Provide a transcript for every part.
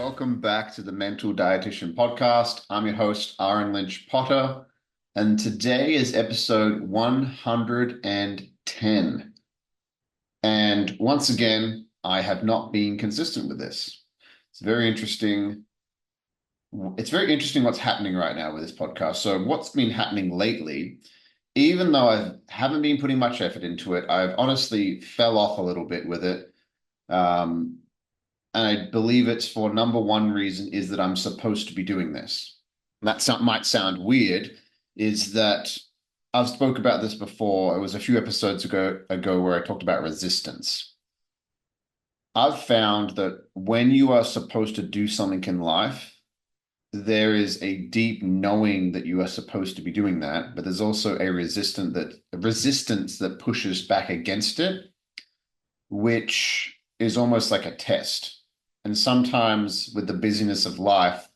Welcome back to the Mental Dietitian podcast. I'm your host, Ahren Lynch-Potter, and today is episode 110. And once again, I have not been consistent with this. It's very interesting. It's very interesting what's happening right now with this podcast. So what's been happening lately, even though I haven't been putting much effort into it, I've honestly fell off a little bit with it. Um, And I believe it's for number one reason is that I'm supposed to be doing this. And might sound weird, is that I've spoke about this before. It was a few episodes ago where I talked about resistance. I've found that when you are supposed to do something in life, there is a deep knowing that you are supposed to be doing that, but there's also a resistance that pushes back against it, which is almost like a test. And sometimes with the busyness of life,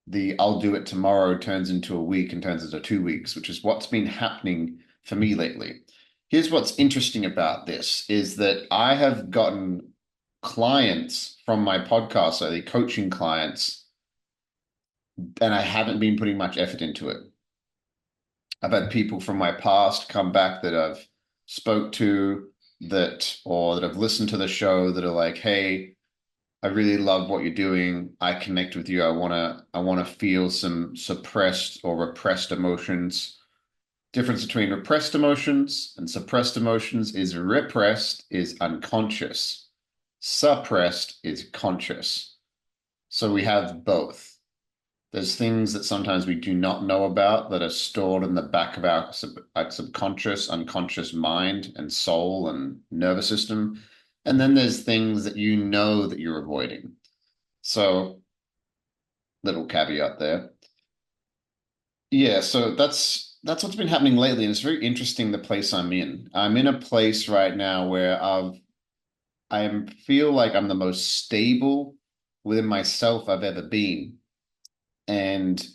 the I'll do it tomorrow turns into a week and turns into 2 weeks, which is what's been happening for me lately. Here's what's interesting about this is that I have gotten clients from my podcast, so the coaching clients, and I haven't been putting much effort into it. I've had people from my past come back that I've spoke to that have listened to the show that are like, hey, I really love what you're doing. I connect with you. I wanna feel some suppressed or repressed emotions. Difference between repressed emotions and suppressed emotions is repressed is unconscious. Suppressed is conscious. So we have both. There's things that sometimes we do not know about that are stored in the back of our subconscious, unconscious mind and soul and nervous system. And then there's things that you know that you're avoiding. So, little caveat there. Yeah, so that's what's been happening lately, and it's very interesting the place I'm in. I'm in a place right now where feel like I'm the most stable within myself I've ever been. And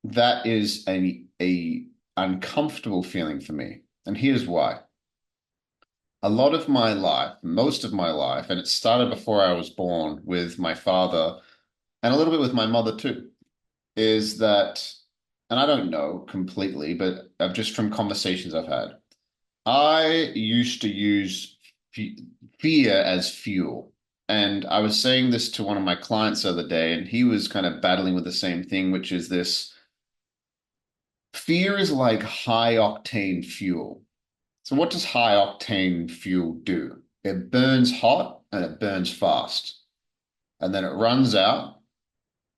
that is a uncomfortable feeling for me. And here's why. A lot of my life, most of my life, and it started before I was born with my father and a little bit with my mother too, is that, and I don't know completely, but I've just from conversations I've had, I used to use fe fear as fuel. And I was saying this to one of my clients the other day, and he was kind of battling with the same thing, which is this fear is like high octane fuel. So what does high octane fuel do? It burns hot and it burns fast. And then it runs out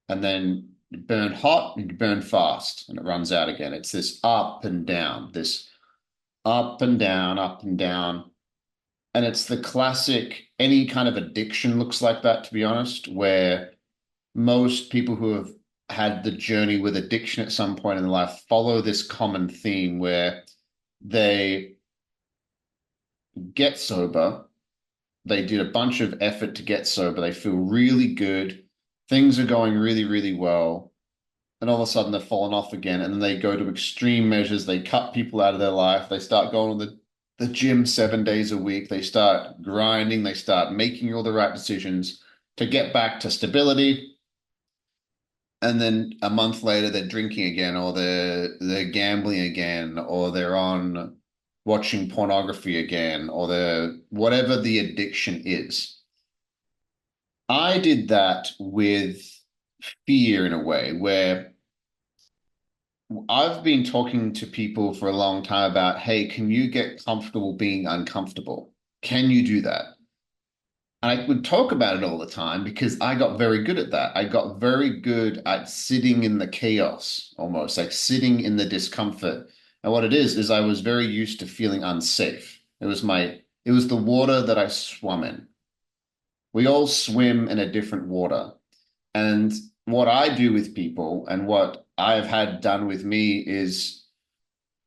and then you burn hot and you burn fast and it runs out again. It's this up and down, this up and down, up and down. And it's the classic, any kind of addiction looks like that, to be honest, where most people who have had the journey with addiction at some point in their life follow this common theme where they get sober. They did a bunch of effort to get sober. They feel really good. Things are going really, really well. And all of a sudden they're falling off again. And then they go to extreme measures. They cut people out of their life. They start going to the gym 7 days a week. They start grinding. They start making all the right decisions to get back to stability. And then a month later, they're drinking again, or they're gambling again, or they're on watching pornography again, or they're whatever the addiction is. I did that with fear in a way where I've been talking to people for a long time about, hey, can you get comfortable being uncomfortable? Can you do that? And I would talk about it all the time because I got very good at that. I got very good at sitting in the chaos, almost like sitting in the discomfort. And what it is I was very used to feeling unsafe. It was the water that I swam in. We all swim in a different water. And what I do with people and what I've had done with me is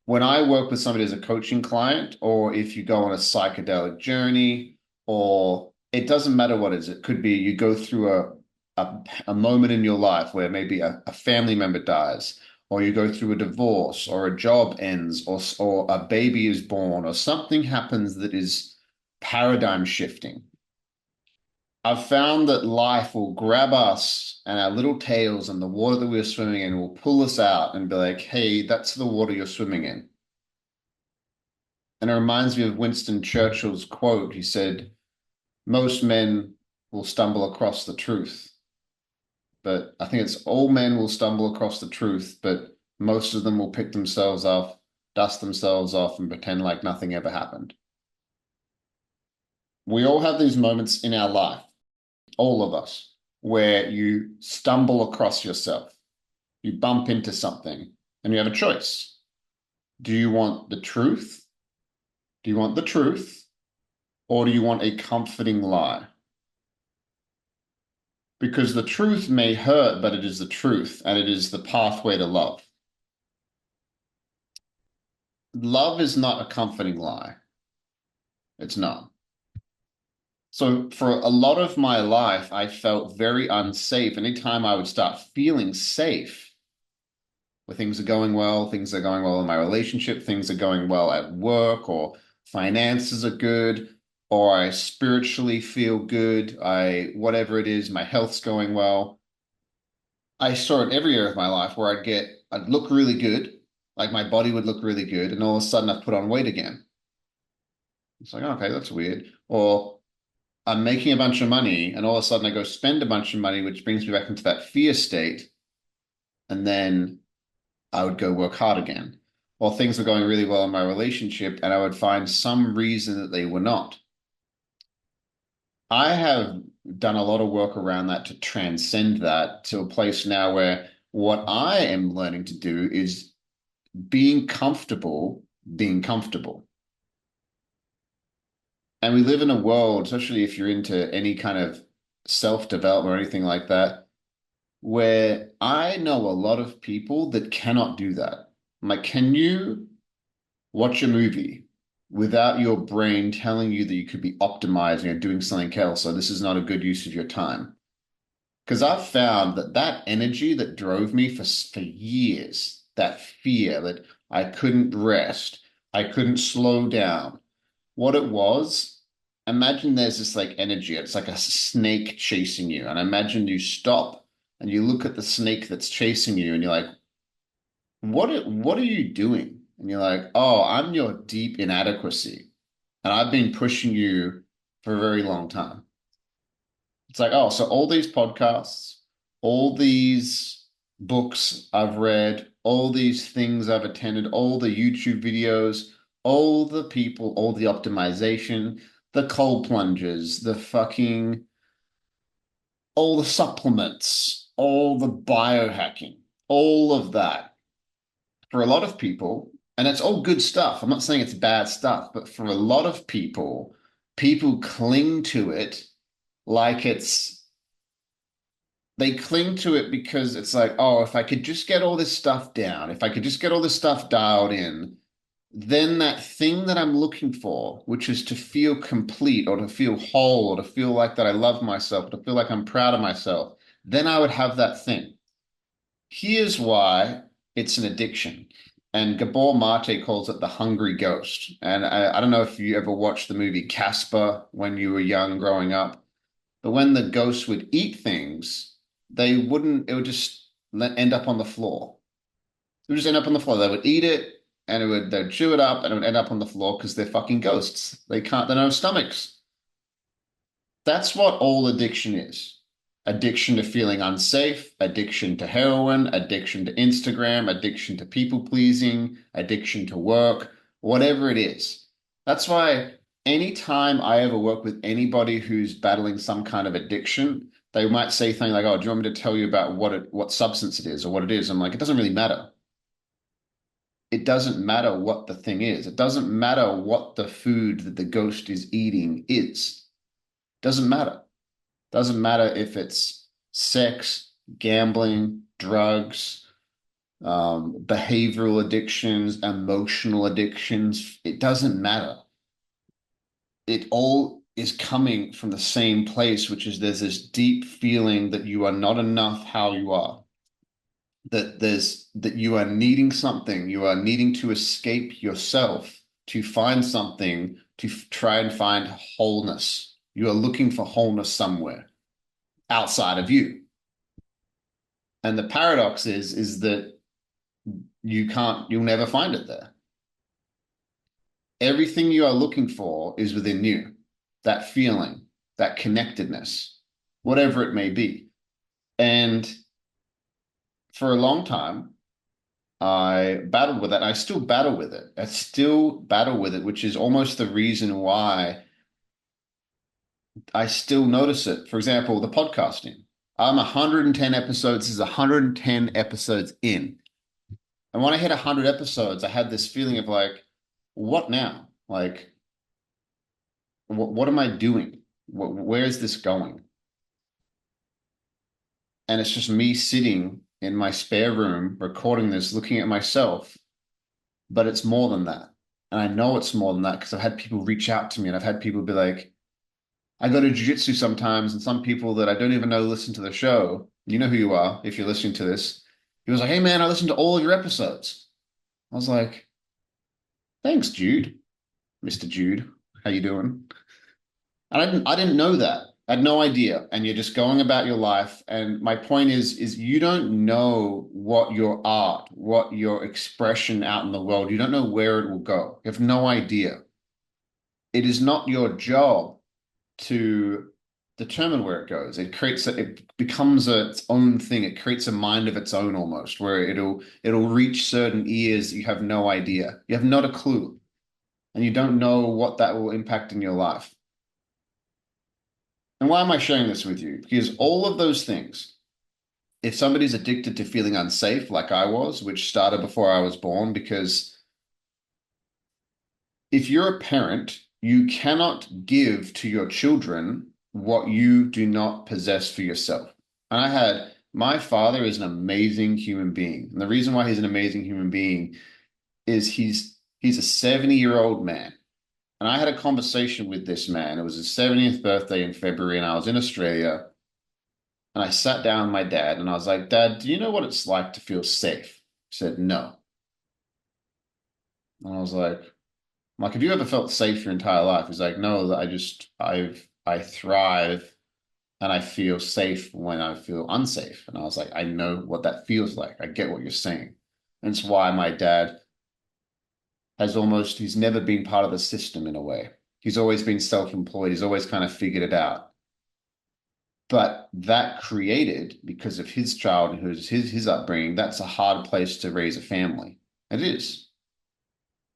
when I work with somebody as a coaching client, or if you go on a psychedelic journey, or it doesn't matter what it is. It could be you go through a moment in your life where maybe a family member dies, or you go through a divorce, or a job ends, or a baby is born, or something happens that is paradigm shifting. I've found that life will grab us and our little tails and the water that we're swimming in will pull us out and be like, hey, that's the water you're swimming in. And it reminds me of Winston Churchill's quote. He said, most men will stumble across the truth, but I think it's all men will stumble across the truth, but most of them will pick themselves off, dust themselves off, and pretend like nothing ever happened. We all have these moments in our life, all of us, where you stumble across yourself, you bump into something, and you have a choice. Do you want the truth? Do you want the truth? Or do you want a comforting lie? Because the truth may hurt, but it is the truth, and it is the pathway to love. Love is not a comforting lie. It's not. So for a lot of my life, I felt very unsafe. Anytime I would start feeling safe, where things are going well in my relationship, things are going well at work, or finances are good, or I spiritually feel good, whatever it is, my health's going well. I saw it every area of my life where I'd look really good, like my body would look really good, and all of a sudden I've put on weight again. It's like, okay, that's weird. Or I'm making a bunch of money, and all of a sudden I go spend a bunch of money, which brings me back into that fear state, and then I would go work hard again. Or things were going really well in my relationship, and I would find some reason that they were not. I have done a lot of work around that to transcend that to a place now where what I am learning to do is being comfortable. And we live in a world, especially if you're into any kind of self-development or anything like that, where I know a lot of people that cannot do that. I'm like, can you watch a movie without your brain telling you that you could be optimizing or doing something else, so this is not a good use of your time? Because I've found that that energy that drove me for years, that fear that I couldn't rest, I couldn't slow down, what it was, imagine there's this like energy, it's like a snake chasing you. And imagine you stop and you look at the snake that's chasing you and you're like, what are you doing? And you're like, oh, I'm your deep inadequacy. And I've been pushing you for a very long time. It's like, oh, so all these podcasts, all these books I've read, all these things I've attended, all the YouTube videos, all the people, all the optimization, the cold plunges, all the supplements, all the biohacking, all of that. For a lot of people, and it's all good stuff. I'm not saying it's bad stuff, but for a lot of people, people cling to it like they cling to it because it's like, oh, if I could just get all this stuff down, if I could just get all this stuff dialed in, then that thing that I'm looking for, which is to feel complete or to feel whole or to feel like that I love myself, or to feel like I'm proud of myself, then I would have that thing. Here's why it's an addiction. And Gabor Mate calls it the hungry ghost. And I don't know if you ever watched the movie Casper when you were young growing up, but when the ghosts would eat things, it would just end up on the floor. It would just end up on the floor. They would eat it and they'd chew it up and it would end up on the floor because they're fucking ghosts. They don't have stomachs. That's what all addiction is. Addiction to feeling unsafe, addiction to heroin, addiction to Instagram, addiction to people pleasing, addiction to work, whatever it is. That's why anytime I ever work with anybody who's battling some kind of addiction, they might say something like, "Oh, do you want me to tell you about what substance it is or what it is?" I'm like, it doesn't really matter. It doesn't matter what the thing is. It doesn't matter what the food that the ghost is eating is. It doesn't matter. Doesn't matter if it's sex, gambling, drugs, behavioral addictions, emotional addictions. It doesn't matter. It all is coming from the same place, which is there's this deep feeling that you are not enough how you are. That you are needing something, you are needing to escape yourself to find something to try and find wholeness. You are looking for wholeness somewhere outside of you. And the paradox is that you'll never find it there. Everything you are looking for is within you. That feeling, that connectedness, whatever it may be. And for a long time, I battled with that. I still battle with it. I still battle with it, which is almost the reason why I still notice it. For example, the podcasting. I'm 110 episodes. This is 110 episodes in. And when I hit 100 episodes, I had this feeling of like, what now? Like, what am I doing? Where is this going? And it's just me sitting in my spare room recording this, looking at myself, but it's more than that. And I know it's more than that because I've had people reach out to me and I've had people be like, I go to jiu-jitsu sometimes, and some people that I don't even know listen to the show. You know who you are if you're listening to this. He was like, "Hey man, I listened to all of your episodes." I was like, "Thanks, Jude, Mr. Jude. How you doing?" And I didn't know that. I had no idea. And you're just going about your life. And my point is you don't know what your art, what your expression out in the world, you don't know where it will go. You have no idea. It is not your job to determine where it goes. It becomes its own thing. It creates a mind of its own almost, where it'll reach certain ears you have no idea. You have not a clue, and you don't know what that will impact in your life. And why am I sharing this with you? Because all of those things, if somebody's addicted to feeling unsafe, like I was, which started before I was born, because if you're a parent, you cannot give to your children what you do not possess for yourself. And my father is an amazing human being. And the reason why he's an amazing human being is he's a 70-year-old man. And I had a conversation with this man. It was his 70th birthday in February, and I was in Australia. And I sat down with my dad and I was like, Dad, do you know what it's like to feel safe? He said, no. And I was like, have you ever felt safe your entire life? He's like, no, I thrive and I feel safe when I feel unsafe. And I was like, I know what that feels like. I get what you're saying. And it's why my dad he's never been part of the system in a way. He's always been self-employed. He's always kind of figured it out. But that created, because of his childhood, his upbringing, that's a hard place to raise a family. It is.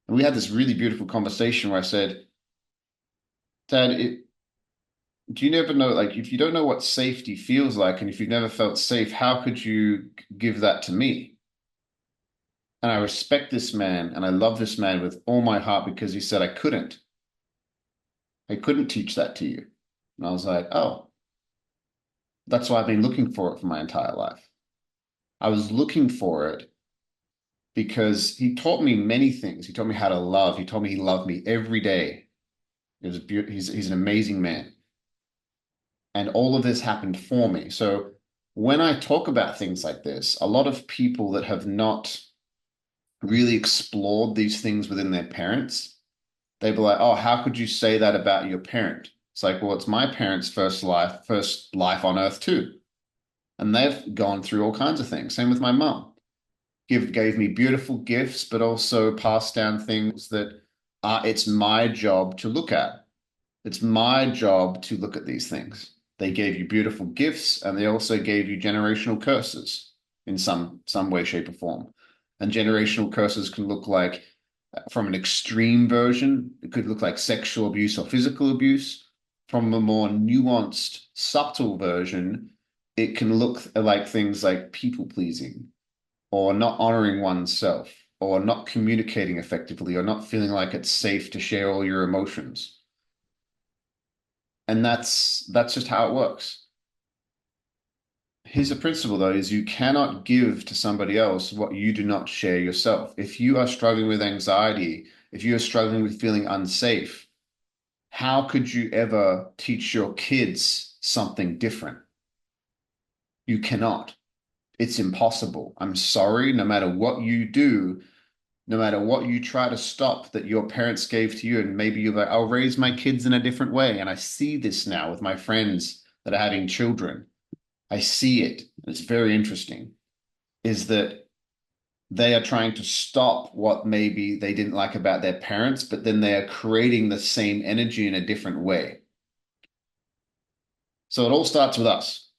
And we had this really beautiful conversation where I said, Dad, do you never know, like, if you don't know what safety feels like, and if you've never felt safe, how could you give that to me? And I respect this man and I love this man with all my heart because he said, I couldn't teach that to you. And I was like, oh, that's why I've been looking for it for my entire life. I was looking for it because he taught me many things. He taught me how to love. He told me he loved me every day. It was beautiful. He's an amazing man. And all of this happened for me. So when I talk about things like this, a lot of people that have not really explored these things within their parents, they'd be like, oh, how could you say that about your parent? It's like, well, it's my parents' first life on earth too. And they've gone through all kinds of things. Same with my mum. Gave me beautiful gifts, but also passed down things that it's my job to look at. It's my job to look at these things. They gave you beautiful gifts, and they also gave you generational curses in some way, shape, or form. And generational curses can look like, from an extreme version, it could look like sexual abuse or physical abuse. From a more nuanced, subtle version, it can look like things like people pleasing, or not honoring oneself, or not communicating effectively, or not feeling like it's safe to share all your emotions. And that's just how it works. Here's the principle though, is you cannot give to somebody else what you do not share yourself. If you are struggling with anxiety, if you are struggling with feeling unsafe, how could you ever teach your kids something different? You cannot. It's impossible. I'm sorry, no matter what you do, no matter what you try to stop that your parents gave to you, and maybe you're like, I'll raise my kids in a different way. And I see this now with my friends that are having children. I see it. It's very interesting, is that they are trying to stop what maybe they didn't like about their parents, but then they are creating the same energy in a different way. So it all starts with us.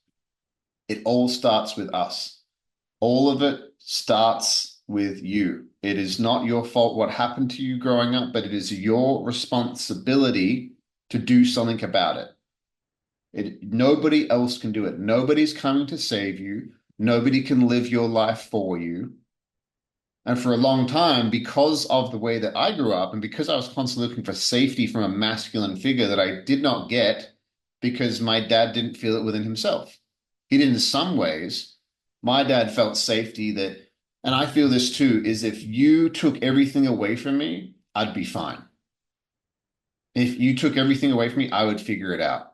It all starts with us. All of it starts with you. It is not your fault what happened to you growing up, but it is your responsibility to do something about it. Nobody else can do it. Nobody's coming to save you. Nobody can live your life for you. And for a long time, because of the way that I grew up and because I was constantly looking for safety from a masculine figure that I did not get because my dad didn't feel it within himself. He did in some ways. My dad felt safety that, and I feel this too, is if you took everything away from me, I'd be fine. If you took everything away from me, I would figure it out.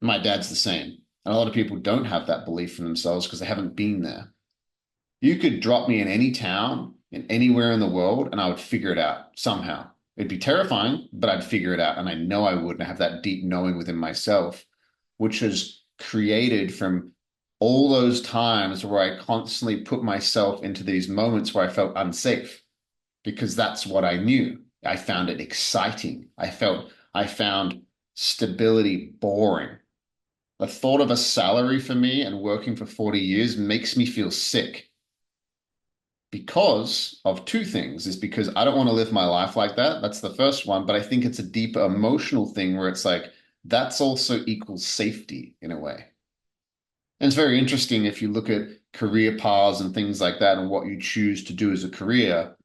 My dad's the same. And a lot of people don't have that belief in themselves because they haven't been there. You could drop me in any town, in anywhere in the world, and I would figure it out somehow. It'd be terrifying, but I'd figure it out. And I know I would. And I have that deep knowing within myself, which is created from all those times where I constantly put myself into these moments where I felt unsafe because that's what I knew. I found it exciting. I found stability boring. The thought of a salary for me and working for 40 years makes me feel sick because of two things. Is because I don't want to live my life like that. That's the first one. But I think it's a deeper emotional thing where it's like, that's also equals safety in a way. And it's very interesting if you look at career paths and things like that and what you choose to do as a career.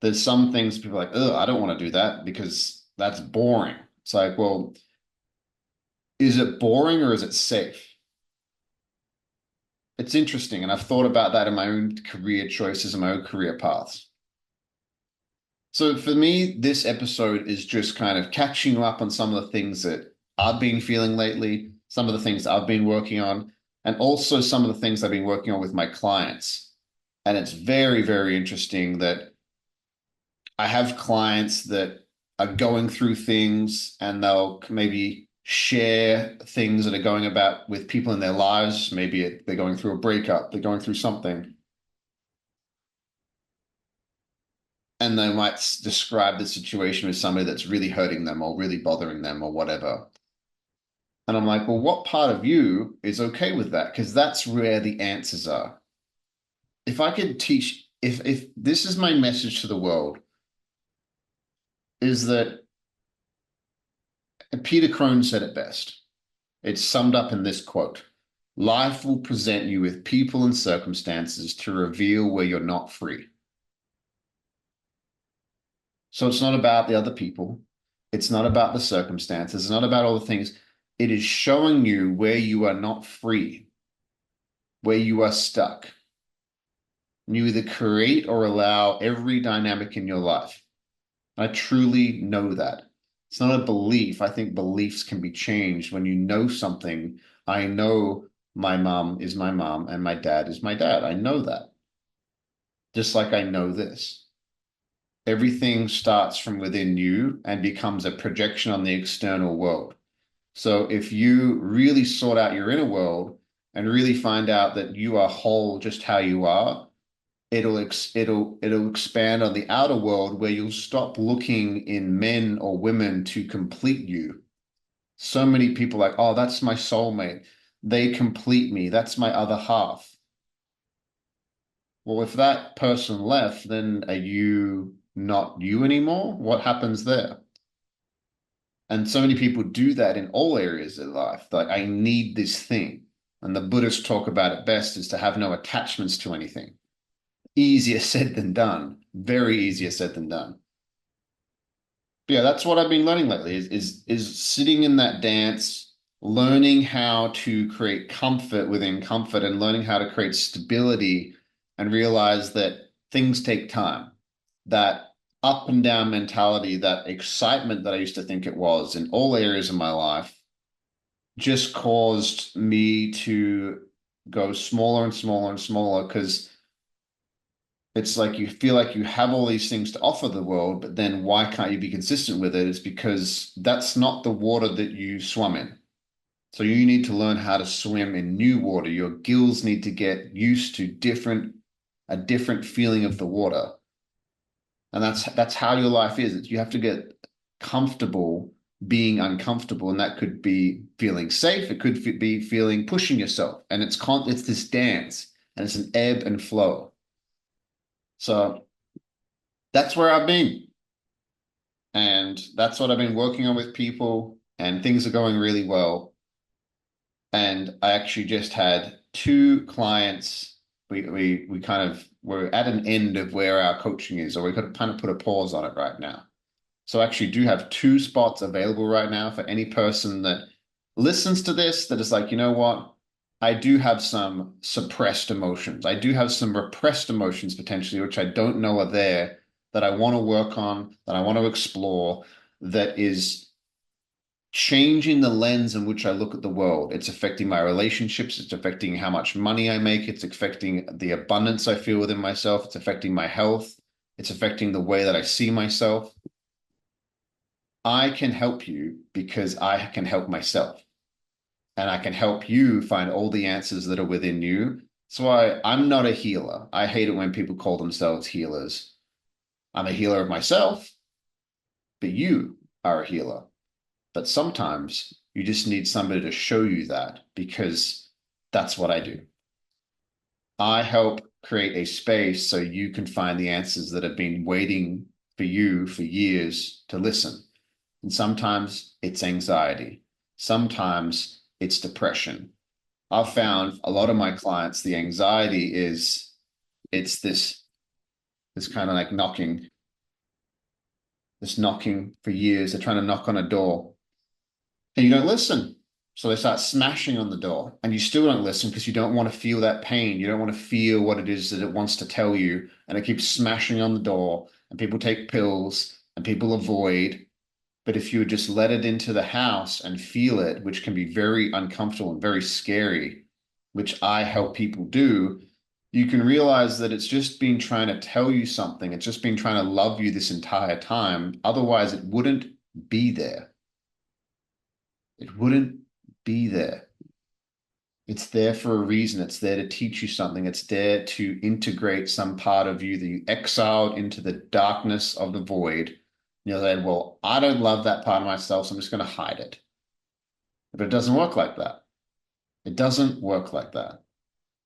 There's some things people are like, oh, I don't want to do that because that's boring. It's like, well, is it boring or is it safe? It's interesting. And I've thought about that in my own career choices and my own career paths. So for me, this episode is just kind of catching you up on some of the things that I've been feeling lately, some of the things I've been working on, and also some of the things I've been working on with my clients. And it's very, very interesting that I have clients that are going through things and they'll maybe share things that are going about with people in their lives. Maybe they're going through a breakup, they're going through something, and they might describe the situation with somebody that's really hurting them or really bothering them or whatever. And I'm like, well, what part of you is okay with that? Because that's where the answers are. If I could teach, if this is my message to the world, is that Peter Crone said it best. It's summed up in this quote: life will present you with people and circumstances to reveal where you're not free. So it's not about the other people. It's not about the circumstances. It's not about all the things. It is showing you where you are not free, where you are stuck. And you either create or allow every dynamic in your life. I truly know that. It's not a belief. I think beliefs can be changed when you know something. I know my mom is my mom and my dad is my dad. I know that. Just like I know this. Everything starts from within you and becomes a projection on the external world. So if you really sort out your inner world and really find out that you are whole just how you are, it'll expand on the outer world where you'll stop looking in men or women to complete you. So many people are like, oh, that's my soulmate. They complete me. That's my other half. Well, if that person left, then are you not you anymore? What happens there? And so many people do that in all areas of life. Like, I need this thing. And the Buddhists talk about it best is to have no attachments to anything. Easier said than done. Very easier said than done. But yeah, that's what I've been learning lately is sitting in that dance, learning how to create comfort within comfort and learning how to create stability and realize that things take time. That up and down mentality, that excitement that I used to think it was in all areas of my life just caused me to go smaller and smaller and smaller because it's like you feel like you have all these things to offer the world, but then why can't you be consistent with it? It's because that's not the water that you swim in. So you need to learn how to swim in new water. Your gills need to get used to a different feeling of the water. And that's how your life is. It's, you have to get comfortable being uncomfortable, and that could be feeling safe. It could be feeling pushing yourself, and it's this dance, and it's an ebb and flow. So that's where I've been, and that's what I've been working on with people, and things are going really well. And I actually just had two clients. We kind of we're at an end of where our coaching is, or we could kind of put a pause on it right now. So I actually do have two spots available right now for any person that listens to this that is like, you know what? I do have some suppressed emotions. I do have some repressed emotions potentially, which I don't know are there, that I want to work on, that I want to explore, that is changing the lens in which I look at the world. It's affecting my relationships. It's affecting how much money I make. It's affecting the abundance I feel within myself. It's affecting my health. It's affecting the way that I see myself. I can help you because I can help myself, and I can help you find all the answers that are within you. So I'm not a healer. I hate it when people call themselves healers. I'm a healer of myself, but you are a healer. But sometimes you just need somebody to show you that, because that's what I do. I help create a space so you can find the answers that have been waiting for you for years to listen. And sometimes it's anxiety. Sometimes it's depression. I've found a lot of my clients, the anxiety is it's this kind of like knocking for years. They're trying to knock on a door and you don't listen. So they start smashing on the door and you still don't listen because you don't want to feel that pain. You don't want to feel what it is that it wants to tell you. And it keeps smashing on the door, and people take pills and people avoid. But if you would just let it into the house and feel it, which can be very uncomfortable and very scary, which I help people do, you can realize that it's just been trying to tell you something. It's just been trying to love you this entire time. Otherwise, it wouldn't be there. It wouldn't be there. It's there for a reason. It's there to teach you something. It's there to integrate some part of you that you exiled into the darkness of the void. You're like, well, I don't love that part of myself, so I'm just going to hide it. But it doesn't work like that. It doesn't work like that.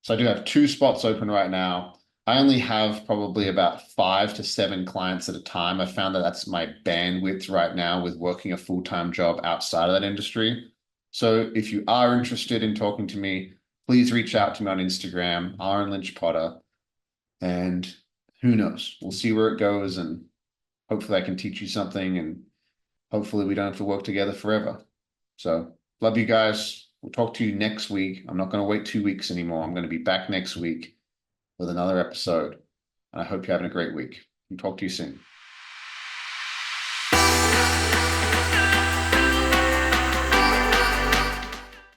So I do have two spots open right now. I only have probably about 5 to 7 clients at a time. I found that that's my bandwidth right now with working a full-time job outside of that industry. So if you are interested in talking to me, please reach out to me on Instagram, Ahren Lynch-Potter, and who knows? We'll see where it goes, and hopefully I can teach you something, and hopefully we don't have to work together forever. So love you guys. We'll talk to you next week. I'm not going to wait 2 weeks anymore. I'm going to be back next week with another episode. And I hope you're having a great week. And talk to you soon.